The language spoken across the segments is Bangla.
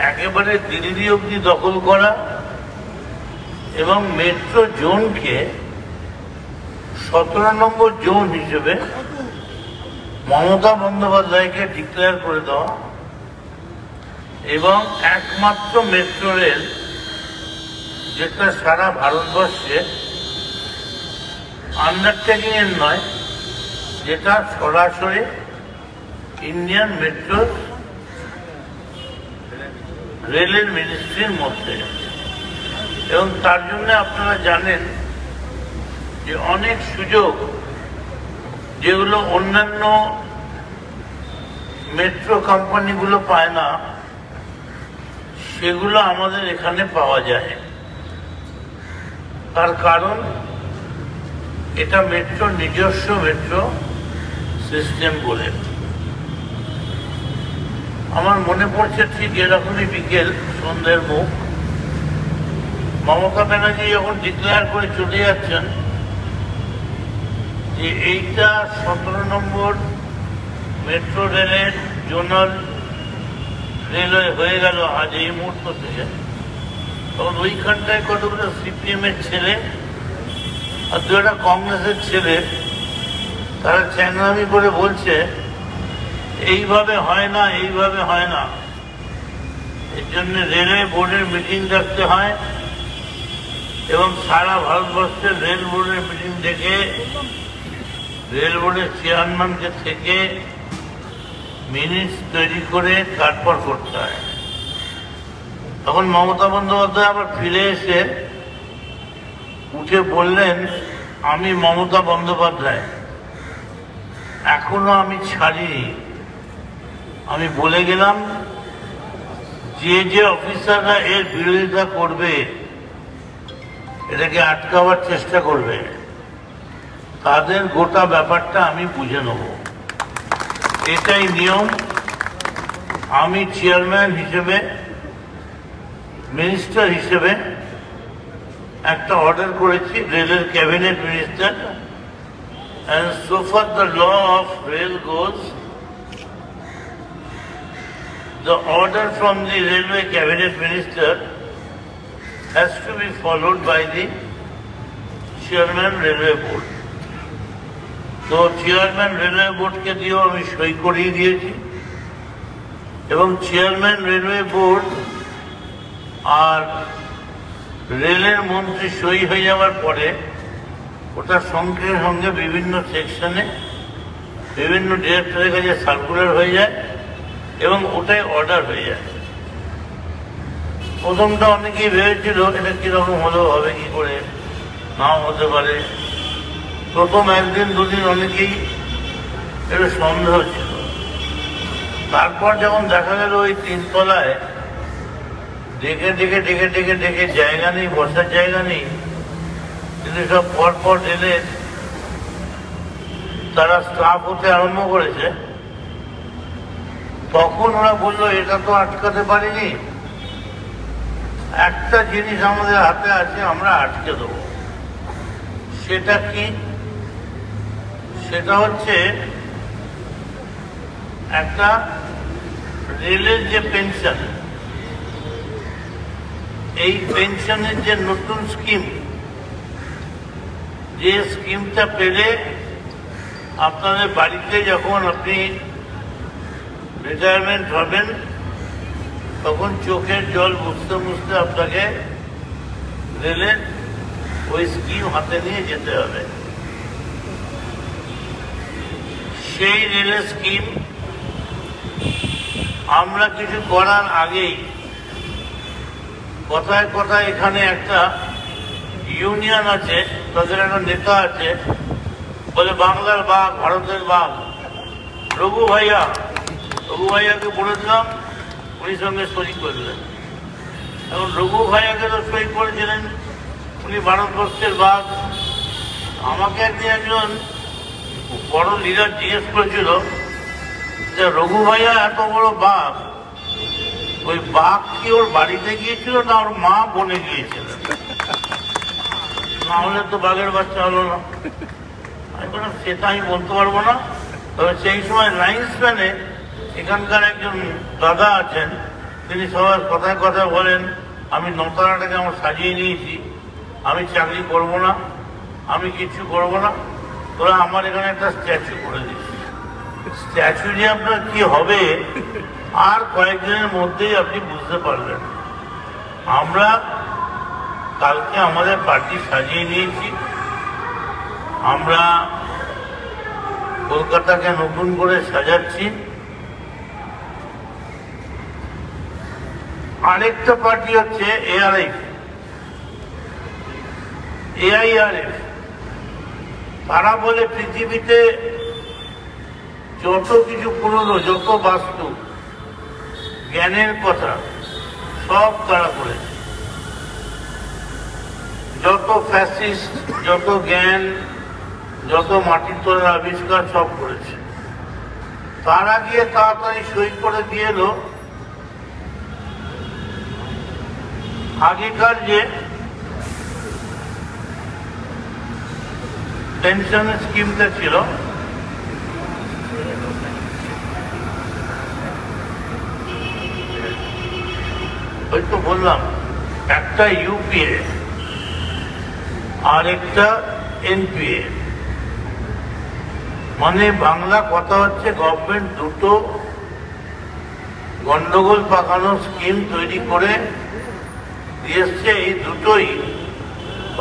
একেবারে দিল্লি অবধি দখল করা এবং মেট্রো জোনকে 17 নম্বর জোন হিসেবে মমতা বন্দ্যোপাধ্যায়কে ডিক্লেয়ার করে দেওয়া এবং একমাত্র মেট্রো রেল যেটা সারা ভারতবর্ষে আন্ডারটেকিং এর নয়, যেটা সরাসরি ইন্ডিয়ান মেট্রো রেলের মিনিস্ট্রির মধ্যে। এবং তার জন্য আপনারা জানেন যে অনেক সুযোগ যেগুলো অন্যান্য মেট্রো কোম্পানিগুলো পায় না, সেগুলো আমাদের এখানে পাওয়া যায়। তার কারণ এটা মেট্রো নিজস্ব মেট্রো সিস্টেম বলে। আমার মনে পড়ছে ঠিক এরকমই বিকেল সন্ধ্যের মুখ, মমতা ব্যানার্জি যখন ডিক্লেয়ার করে চলে যাচ্ছেন যে এইটা 17 নম্বর মেট্রো রেলের জোনাল রেলওয়ে হয়ে গেল আজ এই মুহূর্ত থেকে, তখন ওইখানটায় কতগুলো সিপিএম এর ছেলে আর দুটা কংগ্রেসের ছেলে তারা চ্যাংরামি করে বলছে এইভাবে হয় না, এইভাবে হয় না, এর জন্য রেলওয়ে বোর্ডের মিটিং ডাকতে হয় এবং সারা ভারতবর্ষের রেল বোর্ডের মিটিং ডেকে রেল বোর্ডের চেয়ারম্যানকে থেকে মিনিটস তৈরি করে তারপর করতে হয়। তখন মমতা বন্দ্যোপাধ্যায় আবার ফিরে এসে উঠে বললেন, আমি মমতা বন্দ্যোপাধ্যায়, এখনো আমি ছাড়িনি, আমি বলে গেলাম যে যে অফিসাররা এর বিরোধিতা করবে, এটাকে আটকাবার চেষ্টা করবে, তাদের গোটা ব্যাপারটা আমি বুঝে নেব, এটাই নিয়ম। আমি চেয়ারম্যান হিসেবে, মিনিস্টার হিসেবে একটা অর্ডার করেছি রেলের cabinet minister, and so far the law of rail goes, the order from the railway cabinet minister has to be followed by the chairman railway board. তো চেয়ারম্যান রেলওয়ে বোর্ডকে দিয়েও আমি সই করিয়ে দিয়েছি এবং চেয়ারম্যান রেলওয়ে বোর্ড আর রেলের মন্ত্রী সই হয়ে যাওয়ার পরে ওটা সঙ্গে সঙ্গে বিভিন্ন সেকশনে বিভিন্ন ডিরেক্টরের কাছে সার্কুলার হয়ে যায় এবং ওটাই অর্ডার হয়ে যায়। প্রথমটা অনেকেই ভেবেছিল এটা কিরকম হলেও হবে, কি করে নাও হতে পারে। প্রথম একদিন দুদিন অনেকেই এটা সন্দেহ ছিল। তারপর যখন দেখা গেল ওই 3 তলায় ডেকে ডেকে ডেকে ডেকে ডেকে জায়গা নেই, বসার জায়গা নেই, কিন্তু সব পরপর রেলের তারা স্টাফ হতে আরম্ভ করেছে, তখন ওরা বলল এটা তো আটকাতে পারিনি, একটা জিনিস আমাদের হাতে আছে, আমরা আটকে দেবো। সেটা কি? সেটা হচ্ছে একটা রেলের যে পেনশন, এই পেনশনের যে নতুন স্কিম, যে স্কিমটা পেলে আপনাদের বাড়িতে যখন আপনি রিটায়ারমেন্ট হবেন তখন চোখের জল মুছতে মুছতে আপনাকে রেলের ওই স্কিম হাতে নিয়ে যেতে হবে। সেই রেলের স্কিম আমরা কিছু করার আগেই কথায় কথায় এখানে একটা ইউনিয়ন আছে, তাদের একটা নেতা আছে, বলে বাংলার বাঘ, ভারতের বাঘ, রঘু ভাইয়াকে বলেছিলাম, উনি সঙ্গে সই করলেন। এখন রঘু ভাইয়াকে তো সই করেছিলেন, উনি ভারতবর্ষের বাঘ। আমাকে একদিন একজন বড় লিডার জিজ্ঞেস করেছিল যে রঘু ভাইয়া এত বড় বাঘ, ওই বাঘ কি ওর বাড়িতে গিয়েছিল না ওর মা বনে গিয়েছিল? না হলে তো বাঘের বাচ্চা হলো না। আমি বললাম সেটা আমি বলতে পারবো না, তবে সেই সময় লাইন স্প্যানে এখানকার একজন দাদা আছেন, তিনি সবার কথায় কথায় বলেন আমি নতারাটাকে আমার সাজিয়ে নিয়েছি, আমি চাকরি করব না, আমি কিছু করব না, তোরা আমার এখানে একটা স্ট্যাচু করে দিস। স্ট্যাচু যে আপনার কি হবে আর কয়েকদিনের মধ্যেই আপনি বুঝতে পারবেন। আমরা কালকে আমাদের পার্টি সাজিয়ে নিয়েছি, আমরা কলকাতাকে নতুন করে সাজাচ্ছি। আরেকটা পার্টি হচ্ছে AIRF। তারা বলে পৃথিবীতে যত কিছু পুরনো, যত বাস্তু জ্ঞানের কথা সব তারা করেছে, যত ফ্যাসিস্ট, যত জ্ঞান, যত মাটির তলার আবিষ্কার সব করেছে। তারা গিয়ে তাড়াতাড়ি সই করে দিয়ে এলো আগেকার যে পেনশন স্কিমটা ছিল, ওই তো বললাম একটা UPA আর একটা NPA, মানে বাংলা কথা হচ্ছে গভর্নমেন্ট দুটো গন্ডগোল পাকানো স্কিম তৈরি করে দিয়েছে। এই দুটোই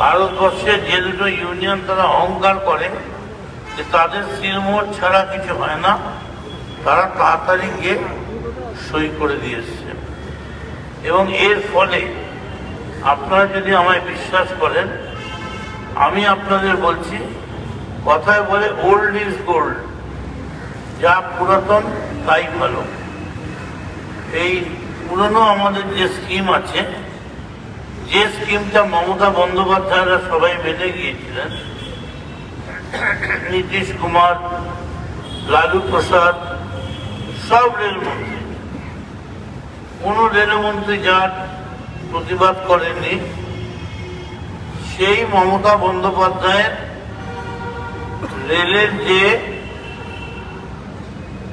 ভারতবর্ষের যে দুটো ইউনিয়ন তারা অহংকার করে যে তাদের সিলমোহর ছাড়া কিছু হয় না, তারা তাড়াতাড়ি গিয়ে সই করে দিয়েছে। এবং এর ফলে আপনারা যদি আমায় বিশ্বাস করেন, আমি আপনাদের বলছি, কথায় বলে ওল্ড ইজ গোল্ড, যা পুরাতন তাই ভালো। এই পুরনো আমাদের যে স্কিম আছে, যে স্কিমটা মমতা বন্দ্যোপাধ্যায়রা সবাই মেনে গিয়েছিলেন, নীতিশ কুমার, লালু প্রসাদ, সব রেলমন্ত্রী, কোন রেলমন্ত্রী যার প্রতিবাদ করেননি, সেই মমতা বন্দ্যোপাধ্যায়ের রেলের যে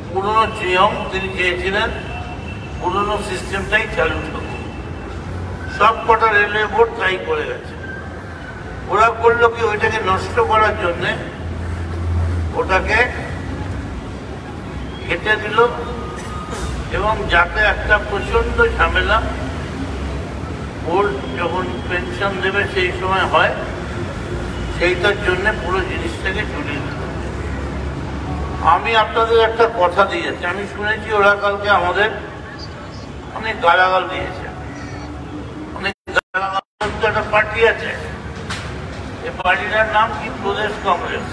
পুরনো নিয়ম তিনি চেয়েছিলেন পুরনো সিস্টেমটাই চালু থাকুক। সব কটা রেলওয়ে বোর্ড তাই করে গেছে। ওরা করলো কি, ওইটাকে নষ্ট করার জন্যে ওটাকে কেটে দিল, এবং যাতে একটা প্রচন্ড ঝামেলা বোর্ড যখন পেনশন দেবে সেই সময় হয়, সেইটার জন্য পুরো জিনিসটাকে ঝুলিয়ে দিল। আমি আপনাদের একটা কথা দিয়েছি, আমি শুনেছি ওরা কালকে আমাদের অনেক গালাগাল দিয়েছে। অনেক গালাগাল, একটা পার্টি আছে, এই পার্টিটার নাম কি প্রদেশ কংগ্রেস।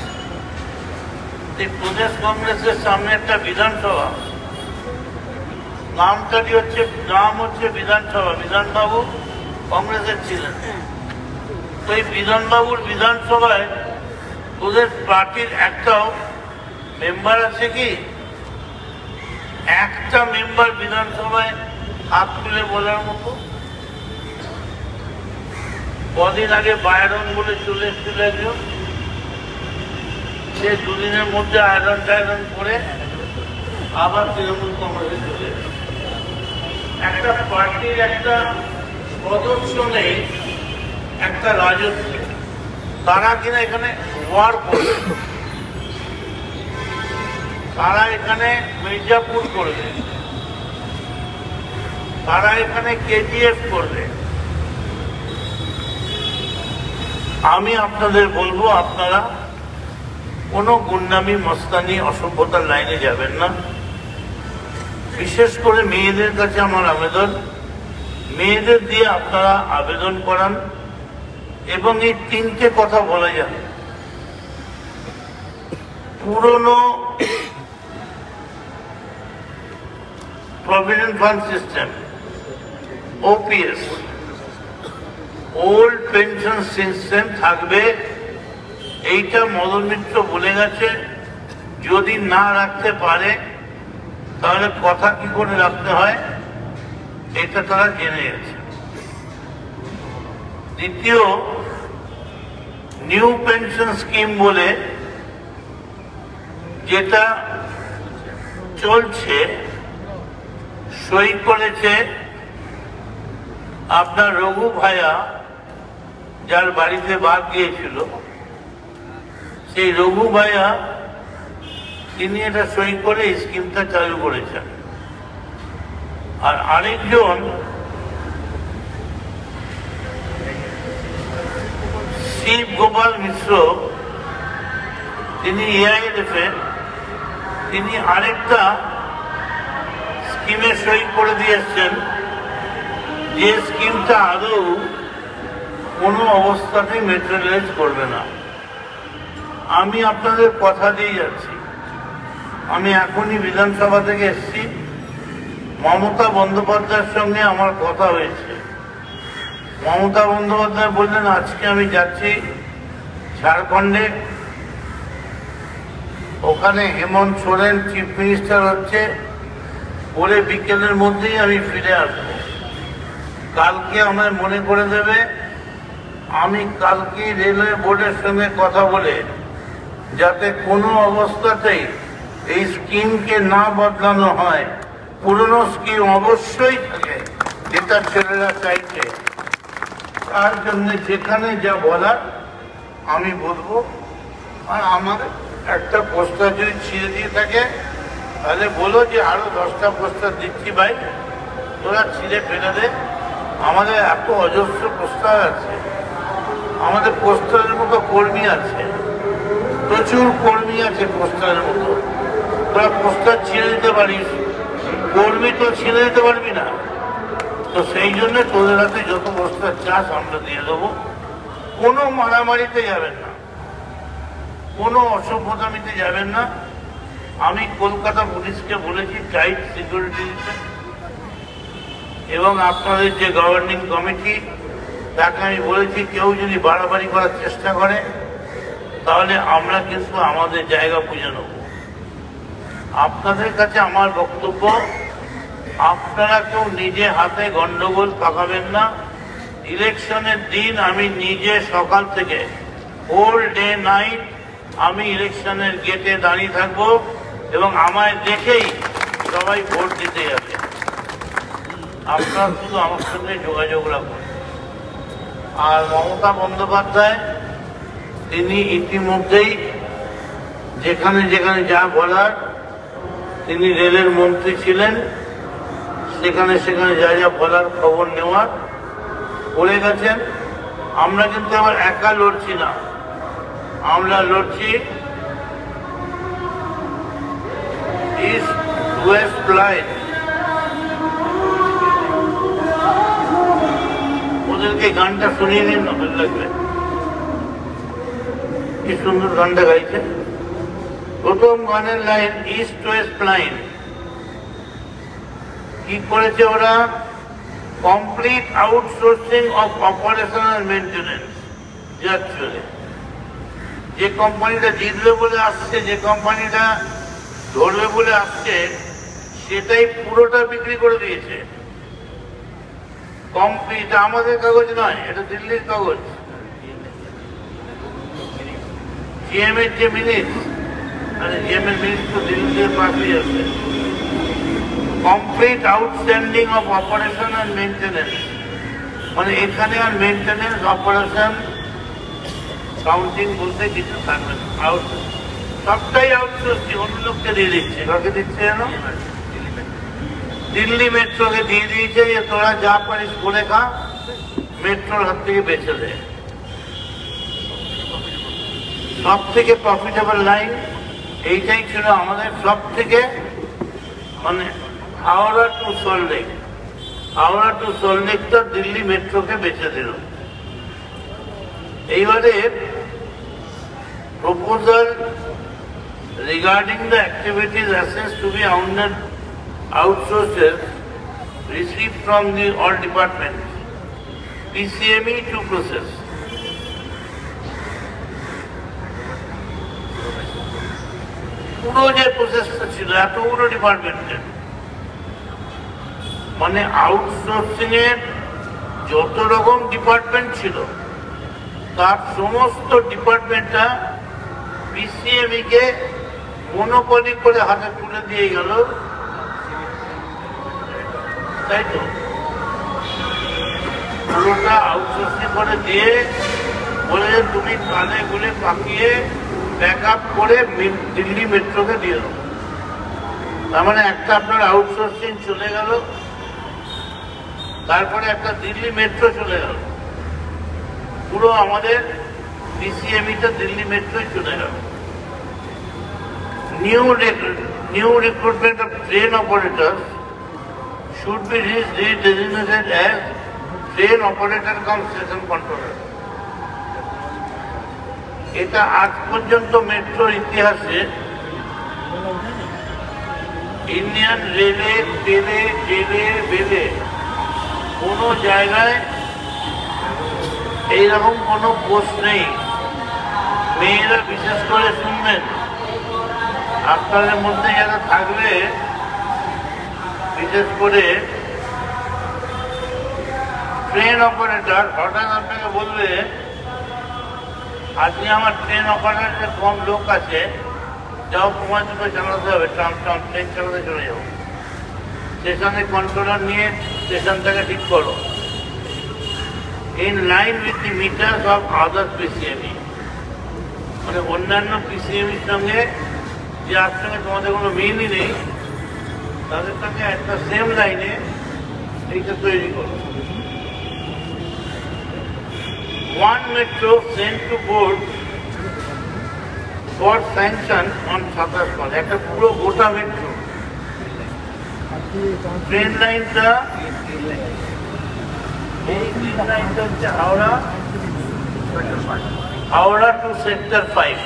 এই প্রদেশ কংগ্রেসের সামনে একটা বিধানসভা, নামটাই হচ্ছে বিধানসভা, বিধানবাবু কংগ্রেসের ছিলেন। তো এই বিধানবাবুর বিধানসভায় ওদের পার্টির একটাও মেম্বার আছে কি? একটা মেম্বার বিধানসভায় হাত তুলে বলার মতো? কদিন আগে বায়রন বলে চলে এসেছিল একজন, সে দুদিনের মধ্যে আয়রন টায়রন করে আবার তৃণমূল কংগ্রেসে চলে এসেছে। একটা পার্টির একটা সদস্য নেই, একটা রাজত্ব, তারা কিনা এখানে ওয়ার করবে, তারা এখানে মির্জাপুর করবে, তারা এখানে KGF করবে। আমি আপনাদের বলবো, আপনারা কোনো গুন্ডামি, মস্তানি, অসভ্যতার লাইনে যাবেন না। বিশেষ করে মেয়েদের কাছে আমার আবেদন, মেয়েদের দিয়ে আপনারা আবেদন করান এবং এই তিনটে কথা বলা যায়। পুরনো provident fund system, OPS, old pension system থাকবে, এইটা মদন মিত্র বলে গেছে। যদি না রাখতে পারে তাহলে কথা কি করে রাখতে হয় এটা তারা জেনে গেছে। দ্বিতীয়, নিউ পেনশন স্কিম বলে যেটা চলছে, সই করেছে আপনার রঘু ভাইয়া যার বাড়িতে বাদ গিয়েছিল, সেই রঘু ভাইয়া তিনি এটা সই করে স্কিমটা চালু করেছেন। আর আরেকজন শিব গোপাল মিশ্র, তিনি এআইএলএফ এর, তিনি আরেকটা স্কিমে সই করে দিয়েছেন, যে স্কিমটা আদৌ কোনো অবস্থাতেই ম্যাটেরিয়ালাইজ করবে না। আমি আপনাদের কথা দিয়ে যাচ্ছি, আমি এখনই বিধানসভা থেকে এসেছি, মমতা বন্দ্যোপাধ্যায়ের সঙ্গে আমার কথা হয়েছে। মমতা বন্দ্যোপাধ্যায় বললেন আজকে আমি যাচ্ছি ঝাড়খণ্ডে, ওখানে হেমন্ত সোরেন চিফ মিনিস্টার হচ্ছে, বলে বিকেলের মধ্যেই আমি ফিরে আসবো। কালকে আমায় মনে করে দেবে, আমি কালকে রেলওয়ে বোর্ডের সঙ্গে কথা বলে যাতে কোনো অবস্থাতেই এই স্কিমকে না বদলানো হয়, পুরনো স্কিম অবশ্যই থাকে যেটা ছেলেরা চাইছে, তার জন্য যেখানে যা বলার আমি বলবো। আর আমার একটা প্রস্তাব যদি ছিঁড়ে দিয়ে থাকে তাহলে বলো যে আরো 10টা প্রস্তাব দিচ্ছি ভাই, তোরা ছিঁড়ে ফেলে দে। আমাদের এত অজস্র প্রস্তাব আছে, আমাদের প্রস্তাবের মতো কর্মী আছে, প্রচুর কর্মী আছে প্রস্তাবের মতো। তোরা প্রস্তাব ছিঁড়ে দিতে পারিস, কর্মী তো ছিঁড়ে দিতে পারবি না। তো সেই জন্য তোদের হাতে যত প্রস্তাব চাস আমরা দিয়ে দেবো। কোনো মারামারিতে যাবেন না, কোনো অসভ্যতামিতে যাবেন না। আমি কলকাতা পুলিশকে বলেছি টাইট সিকিউরিটি দিতে, এবং আপনাদের যে গভর্নিং কমিটি তাকে আমি বলেছি কেউ যদি বাড়াবাড়ি করার চেষ্টা করে তাহলে আমরা কিন্তু আমাদের জায়গা বুঝে নেব। আপনাদের কাছে আমার বক্তব্য, আপনারা কেউ নিজে হাতে গন্ডগোল পাকাবেন না। ইলেকশনের দিন আমি নিজে সকাল থেকে হোল ডে নাইট আমি ইলেকশনের গেটে দাঁড়িয়ে থাকবো, এবং আমায় দেখেই সবাই ভোট দিতে যাবে। আপনারা শুধু আমার সঙ্গে যোগাযোগ রাখুন। আর মমতা বন্দ্যোপাধ্যায় তিনি ইতিমধ্যেই যেখানে যেখানে যা বলার, তিনি রেলের মন্ত্রী ছিলেন, সেখানে সেখানে যা যা বলার খবর নেওয়ার করে গেছেন। আমরা কিন্তু আবার একা লড়ছি না, আমরা লড়ছি ইস্ট ওয়েস্ট লাইন। ওদেরকে গানটা শুনিয়ে নিন না, ভালো লাগবে। কি সুন্দর গানটা গাইছে। প্রথম গানের লাইন ইস্ট ওয়েস্ট লাইন। কি করেছে ওরা? Complete outsourcing of operation and maintenance. Actually যে কোম্পানিটা জিতবে বলে আসছে, যে কোম্পানিটা ধরবে বলে আসছে, সেটাই পুরোটা বিক্রি করে দিয়েছে। কমপ্লিট, আমাদের কাগজ নয়, এটা দিল্লির কাগজ। জিএম এর যে মিনিট, মানে জিএম এর মিনিট তো দিল্লিতে পাঠিয়ে আছে। Complete outstanding of operation and maintenance, মানে এখানে আর মেইনটেনেন্স অপারেশন কাউন্টিং বলতে কিছু থাকবে না। সবটাই আউটসোর্সিং, অন্য লোককে দিয়ে দিচ্ছে। কাকে দিচ্ছে জানো? দিল্লি মেট্রোকে দিয়ে দিয়েছে যে তোরা যা পারিস বলে খা, মেট্রোর হাত থেকে বেঁচে দেয়। সব থেকে প্রফিটেবল লাইন এইটাই ছিল আমাদের, সব থেকে, মানে হাওড়া টু সল্টলেক, হাওড়া টু সল্টলেকটা দিল্লি মেট্রোকে বেঁচে দিল। এইবারে proposal regarding the activities assessed to be outsourced received from the all departments, PCME to process. পুরো যে প্রসেসটা ছিল এতগুলো ডিপার্টমেন্টের, মানে আউটসোর্সিং এর যত রকম ডিপার্টমেন্ট ছিল তার সমস্ত ডিপার্টমেন্টটা পিসিএমই কে মনোপলি করে হাতে তুলে দিয়ে গেল, তাই তো? পুরোটা আউটসোর্সিং করে দিয়ে বলে যে তুমি কানে গুলে পাকিয়ে ব্যাক আপ করে দিল্লি মেট্রোকে দিয়ে দেবো। তার মানে একটা আপনার আউটসোর্সিং চলে গেল, তারপরে একটা দিল্লি মেট্রো চলে গেল, পুরো আমাদের পিসিএমইটা দিল্লি মেট্রোই চলে গেল। New recruitment of train operators should be redesignated as train operator cum station controller. এটা আজ পর্যন্ত মেট্রোর ইতিহাসে ইন্ডিয়ান রেলে বেলে কোনো জায়গায় এইরকম কোনো পোস্ট নেই। মেয়েরা বিশেষ করে শুনবেন, আপনাদের মধ্যে যারা থাকবে বিশেষ করে ট্রেন অপারেটর, হঠাৎ আপনাকে বলবে আজকে আমার ট্রেন অপারেটরের কম লোক আছে, যাও তোমার দুটো চালাতে হবে, ট্রেন চালাতে চলে যাবো, স্টেশনে কন্ট্রোলার নিয়ে স্টেশনটাকে ঠিক করো in line with the metres of other PCME. মানে অন্যান্য পিসিএমির সঙ্গে যার সঙ্গে তোমাদের কোনো মিলই নেই, তাদের সঙ্গে একটা সেম লাইনে এইটা তৈরি করো। One metro sent to board for sanction on 27 একটা পুরো গোটা মেট্রো ট্রেন লাইনটা, এই গ্রিন লাইনটা হচ্ছে হাওড়া টু সেক্টর 5।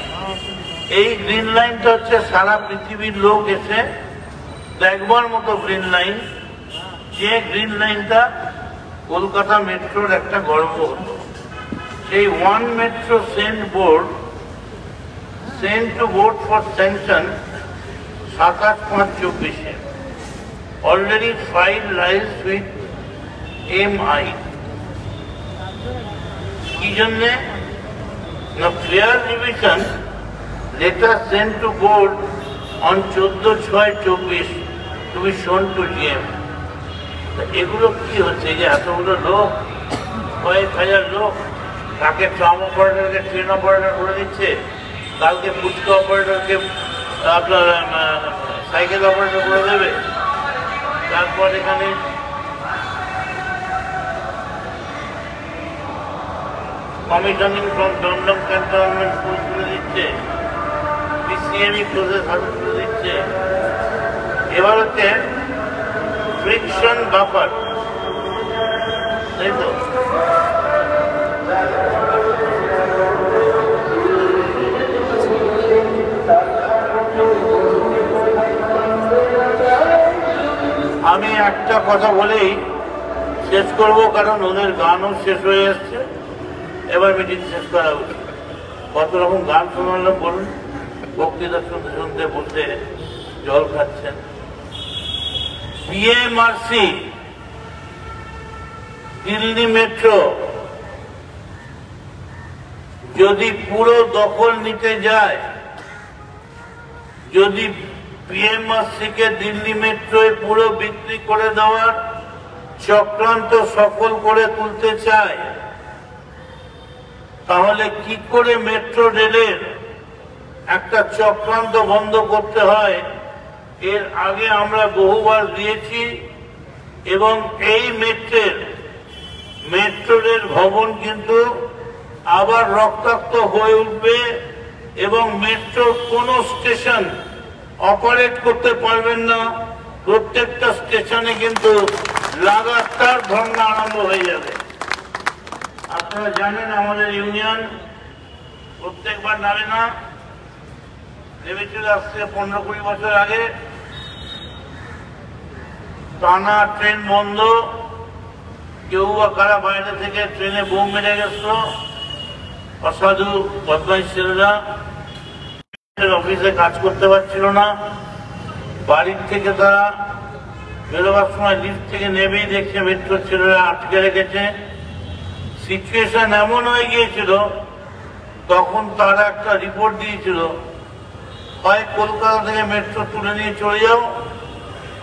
এই গ্রিন লাইনটা হচ্ছে সারা পৃথিবীর লোক এসে দেখবার মতো গ্রিন লাইন, যে গ্রিন লাইনটা কলকাতা মেট্রোর একটা গর্ব হতো। সেই one metro sent to board for sanction 27/5/24 already file lies with MI। কি জন্যে না, fare revision letter sent to board on 14/6/24 to be shown to GM। এগুলো কি হচ্ছে? যে এতগুলো লোক, কয়েক হাজার লোক, তাকে ট্রাম অপারেটরকে ট্রেন অপারেটর করে দিচ্ছে, কালকে ফুচকা অপারেটরকে আপনার সাইকেল অপারেটর করে দেবে, তারপর এখানে commissioning from Dum Dum cantonment school করে দিচ্ছে, পিসিএমই প্রসেস হাতে করে দিচ্ছে। এবার হচ্ছে ফ্রিকশন বাফার, তাই তো? আমি একটা কথা বলেই শেষ করব, কারণ ওদের গানও শেষ হয়ে যাচ্ছে, এবার মিটিং শেষ করা উচিত। কত রকম গান শোনালাম বলুন, বক্তৃতা শুনতে শুনতে বলতে জল খাচ্ছেন। বিএমআরসি দিল্লি মেট্রো যদি পুরো দখল নিতে যায়, যদি বিএমআরসি কে দিল্লি মেট্রোয় পুরো বিক্রি করে দেওয়ার চক্রান্ত সফল করে তুলতে চায়, তাহলে কি করে মেট্রো রেলের একটা চক্রান্ত বন্ধ করতে হয় এর আগে আমরা বহুবার দিয়েছি। এবং এই মেট্রো রেল ভবন কিন্তু আবার রক্তাক্ত হয়ে উঠবে এবং মেট্রোর কোনো স্টেশন অপারেট করতে পারবেন না। প্রত্যেকটা স্টেশনে কিন্তু লাগাতার ধর্ণা আরম্ভ হয়ে যাবে। আপনারা জানেন আমাদের ইউনিয়ন প্রত্যেকবার নামে না, নেমেছিল আসছে 15-20 বছর আগে, টানা ট্রেন বন্ধ, কেউ বা কারা বাইরে থেকে ট্রেনে বোম মেরে গেছিল, অসাধু বদমাইশ ছেলেরা অফিসে কাজ করতে পারছিল না, বাড়ির থেকে তারা বেরোবার সময় লিফট থেকে নেমেই দেখছে মেট্রোর ছেলেরা আটকে রেখেছে। সিচুয়েশন এমন হয়ে গিয়েছিল, তখন তারা একটা রিপোর্ট দিয়েছিল, হয় কলকাতা থেকে মেট্রো তুলে নিয়ে চলে যাও,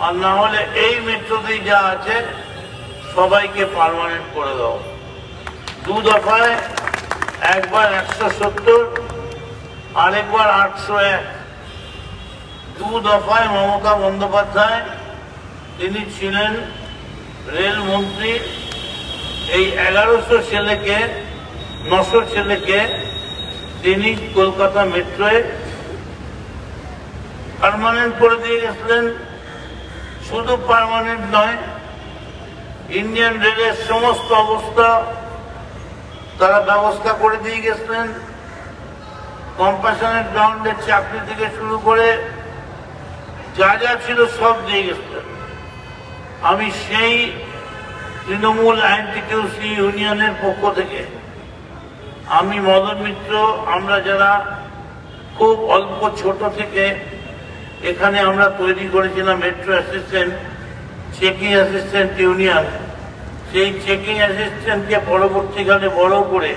আর না হলে এই মেট্রোতেই যা আছে সবাইকে পার্মানেন্ট করে দাও। 2 দফায়, একবার 170, আরেকবার 801। 2 দফায় মমতা বন্দ্যোপাধ্যায় তিনি ছিলেন রেলমন্ত্রী। এই 1100 ছেলেকে, 900 ছেলেকে তিনি কলকাতা মেট্রোয় পার্মানেন্ট করে দিয়ে গেছিলেন। শুধু পার্মানেন্ট নয়, ইন্ডিয়ান রেলের সমস্ত অবস্থা তারা ব্যবস্থা করে দিয়ে গেছিলেন। কম্পাশনের গ্রাউন্ডের চাকরি থেকে শুরু করে যা যা ছিল সব দিয়ে গেছিলেন। আমি সেই তৃণমূল আইএনটিটিউসি ইউনিয়নের পক্ষ থেকে, আমি মদন মিত্র, আমরা যারা খুব অল্প ছোট থেকে এখানে আমরা তৈরি করেছিলাম metro assistant, checking assistant union, সেই চেকিং অ্যাসিস্ট্যান্টকে পরবর্তীকালে বড় করে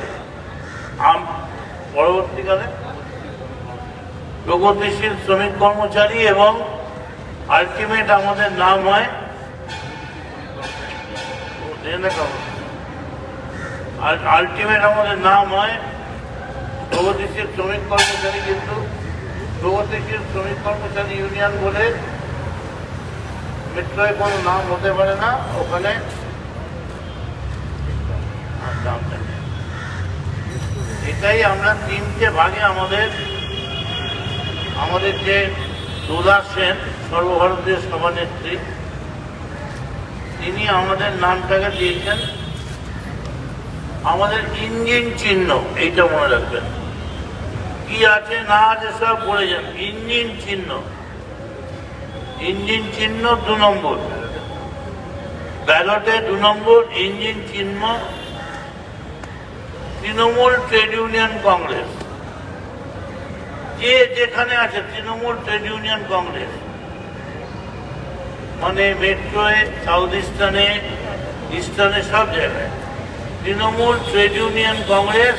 প্রগতিশীল শ্রমিক কর্মচারী এবং আলটিমেট আমাদের নাম হয় প্রগতিশীল শ্রমিক কর্মচারী, কিন্তু প্রগতিশীল শ্রমিক কর্মচারী ইউনিয়ন বলে মেট্রোয় কোনো নাম হতে পারে না। ওখানে এটাই আমরা 3টে ভাগে আমাদের যে দোলা সেন, সর্বভারতীয় সভানেত্রী, তিনি আমাদের নামটাকে দিয়েছেন আমাদের ইঞ্জিন চিহ্ন। এইটা মনে রাখবেন, কি আছে না আছে সব বলে যান। ইঞ্জিন চিহ্ন, ইঞ্জিন চিহ্ন 2 নম্বর ব্যালটে, 2 নম্বর ইঞ্জিন চিহ্ন তৃণমূল ট্রেড ইউনিয়ন কংগ্রেস। যে যেখানে আছে তৃণমূল ট্রেড ইউনিয়ন কংগ্রেস, মানে মেট্রোয়, সাউথ ইস্টার্নে, ইস্টার্নে, সব জায়গায় তৃণমূল ট্রেড ইউনিয়ন কংগ্রেস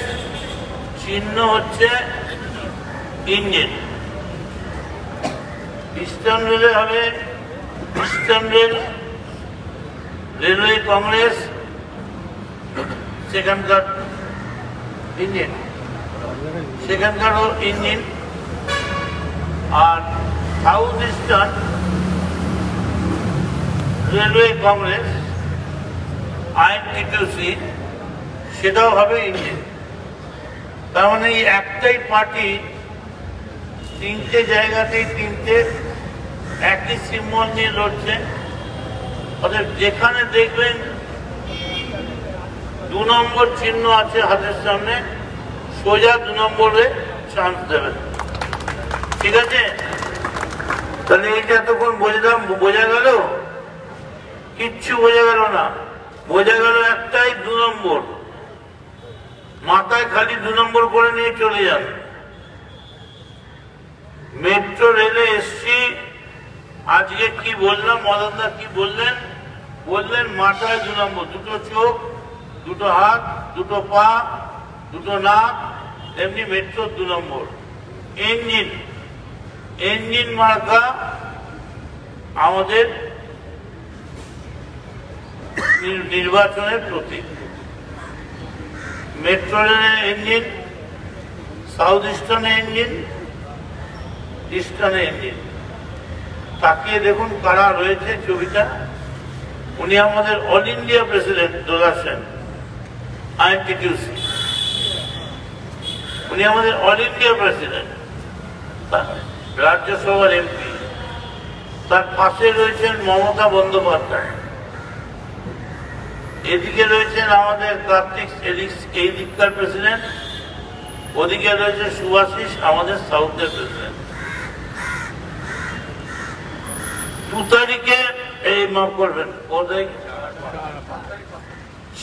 চিহ্ন হচ্ছে ইঞ্জিন। ইস্টার্ন রেলে হবে ইস্টার্ন রেলওয়ে কংগ্রেস, সেখানকার ইঞ্জিন, সেখানকারও ইঞ্জিন। আর south eastern railway Congress INTTUC, সেটাও হবে ইঞ্জিন। তার মানে এই একটাই পার্টি 3টে জায়গাতেই 3টে একই সিম্বল নিয়ে লড়ছে। অর্থাৎ যেখানে দেখবেন 2 নম্বর চিহ্ন আছে হাতের সামনে, সোজা 2 নম্বরে চান্স দেবেন। ঠিক আছে? তাহলে এইটা এতক্ষণ বুঝলাম, বোঝা গেল? কিচ্ছু বোঝা গেল না। বোঝা গেল একটাই, 2 নম্বর। মাথায় খালি 2 নম্বর করে নিয়ে চলে যান। মেট্রো রেলে এসছি, আজকে কি বললাম, মদনদা কি বললেন? বললেন মাথায় 2 নম্বর, 2টো চোখ, 2টো হাত, 2টো পা, 2টো নাক, এমনি মেট্রো 2 নম্বর। ইঞ্জিন, ইঞ্জিন মার্কা আমাদের নির্বাচনের প্রতীক। মেট্রো রেলের ইঞ্জিন, সাউথ ইস্টার্নে ইঞ্জিন, ইস্টার্নে ইঞ্জিন। তাকিয়ে দেখুন কারা রয়েছে ছবিটা। উনি আমাদের অল ইন্ডিয়া প্রেসিডেন্ট দোলা সেন, আইএনটিটিউসি। উনি আমাদের অল ইন্ডিয়া প্রেসিডেন্ট, রাজ্যসভার এমপি। তার পাশে রয়েছেন মমতা বন্দ্যোপাধ্যায়, এদিকে রয়েছেন আমাদের কার্তিক, এই দিককার প্রেসিডেন্ট, ওদিকে রয়েছে সুভাষিস, আমাদের সাউথের প্রেসিডেন্ট। 2 তারিখে এই মাফ করবেন,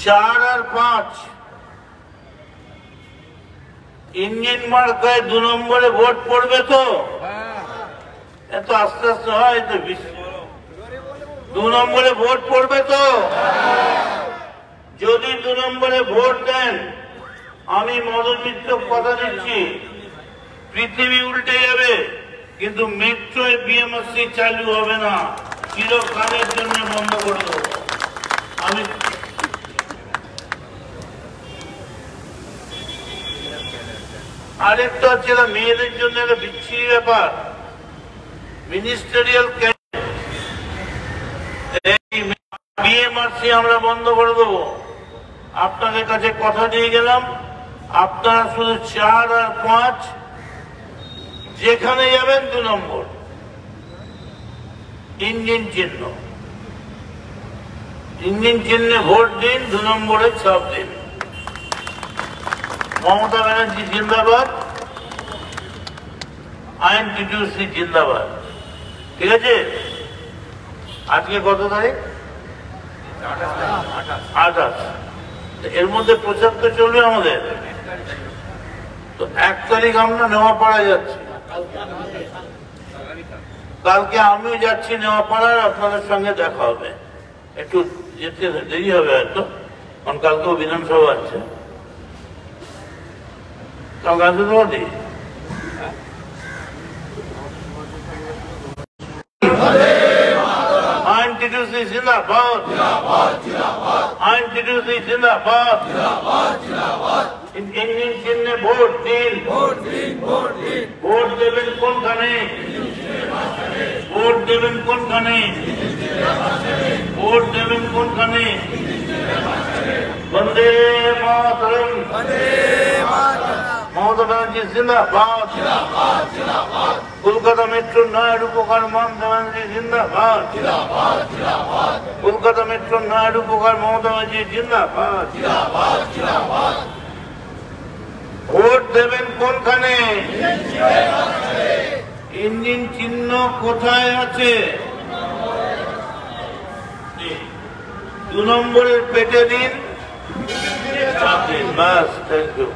4 আর 5 ইঞ্জিন মার্কায় 2 নম্বরে ভোট পড়বে তো? এত আস্তে আস্তে হয় তো। 2 নম্বরে ভোট পড়বে তো? যদি 2 নম্বরে ভোট দেন, আমি মদন মিত্র কথা দিচ্ছি, পৃথিবী উল্টে যাবে, কিন্তু মেট্রোয় বিএমএসসি চালু হবে না, চিরকালের জন্য বন্ধ করে দেবো। আমি আরেকটা হচ্ছে এটা মেয়েদের জন্য একটা বিচ্ছিরি ব্যাপার, মিনিস্টারিয়াল বিএমআরসি আমরা বন্ধ করে দেবো। আপনাদের কাছে কথা দিয়ে গেলাম, আপনারা শুধু 4 আর 5 যেখানে যাবেন 2 নম্বর ইঞ্জিন চিহ্ন, ইঞ্জিন চিহ্নে ভোট দিন, 2 নম্বরে ছাপ দিন। মমতা ব্যানার্জি জিন্দাবাদ, আইন টিটিউসি জিন্দাবাদ। ঠিক আছে? আজকে কত তারিখ? 28। এর মধ্যে প্রচার তো চলবে আমাদের। তো 1 তারিখ আমরা নেওয়াপাড়া যাচ্ছি, কালকে আমিও যাচ্ছি নেওয়াপাড়ার, আপনাদের সঙ্গে দেখা হবে। একটু যেতে দেরি হবে হয়তো, কারণ কালকেও বিধানসভা আছে। কালকে আসতে তো পারি। আইন টিটিউসি জিন্দাবাদ, আইন টিটিউসি জিন্দাবাদ। ইঞ্জিন চিহ্নে ভোট দিন, ভোট দেবেন কোনখানে? ভোট দেবেন কোনখানে? ভোট দেবেন কোনখানে? বন্দে মাতরম, মমতা ব্যানার্জি জিন্দাবাদ, কলকাতা মেট্রো নয়ের উপকার মমতা ব্যানার্জি জিন্দাবাদ, কলকাতা মেট্রো নয়ের উপকার মমতা ব্যানার্জি জিন্দাবাদ। ভোট দেবেন কোনখানে? ইঞ্জিন চিহ্ন কোথায় আছে? 2 নম্বরের পেটে দিন, বাস। Thank you.